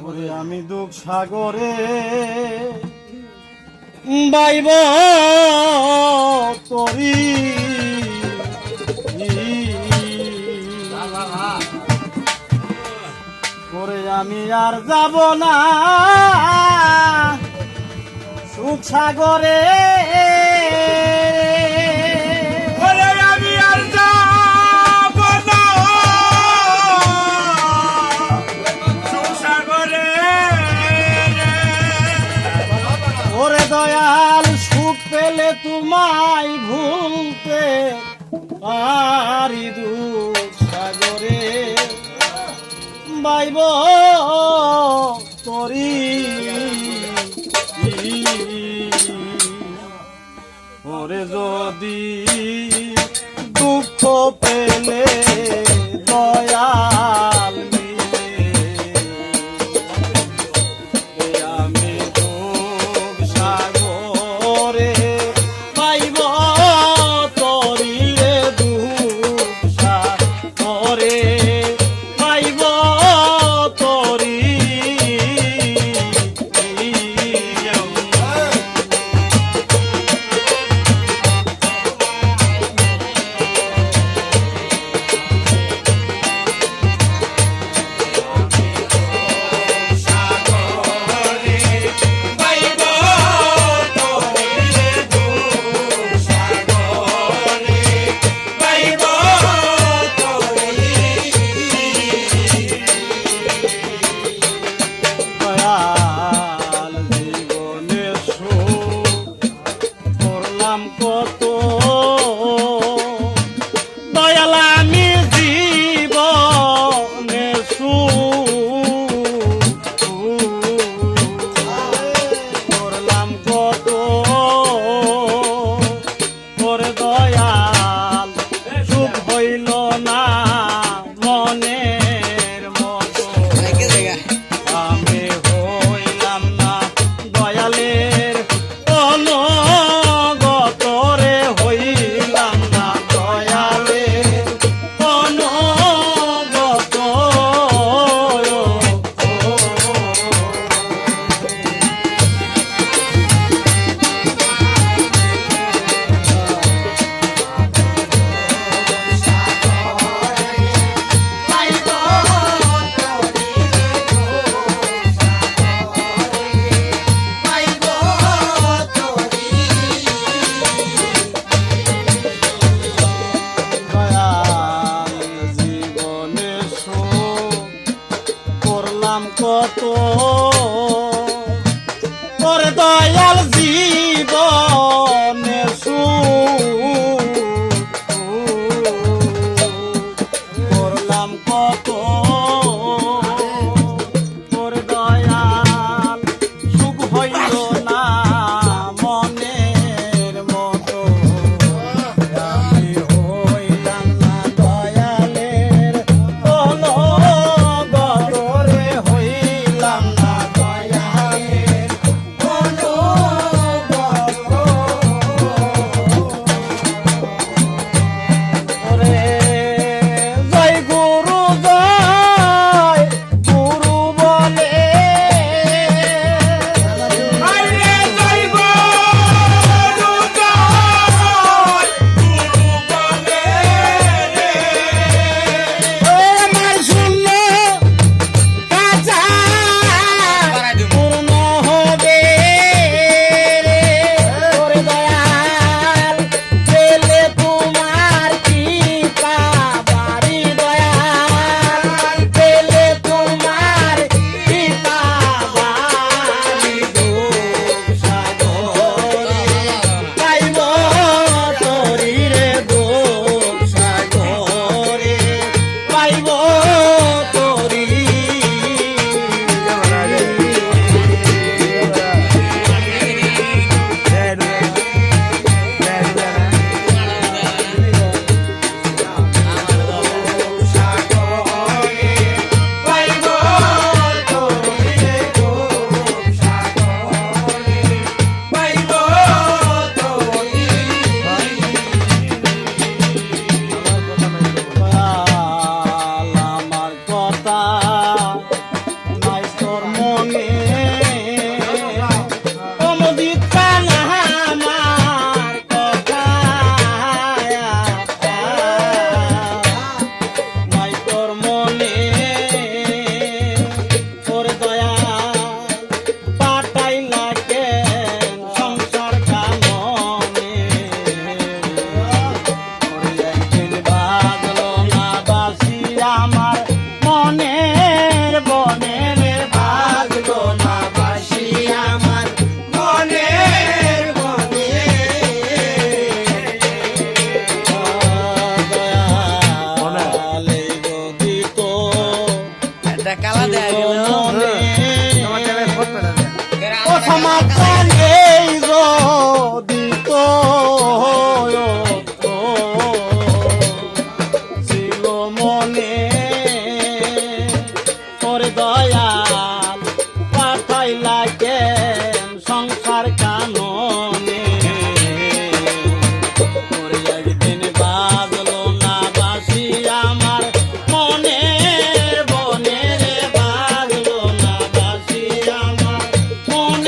ওরে আমি দুঃখ সাগরে বাইব তরি ওরে আমি আর যাব না সুখ সাগরে দয়াল সুখ পেলে তোমায় ভুলতে পারি দুঃখ সাগরে বাইব তরি ওরে যদি দুঃখ পেলে দয়াল কত দয়াল আমি জীবনে করলাম কত করে দয়াল সুখ হইল না মনের মতো আমি হইলাম না দয়ালের কত তোর দয়াল জীবনে করলাম কত তোর দয়াল সুখ হইল না মনের মতো আমি হইলাম না দয়ালের এটা কালা দে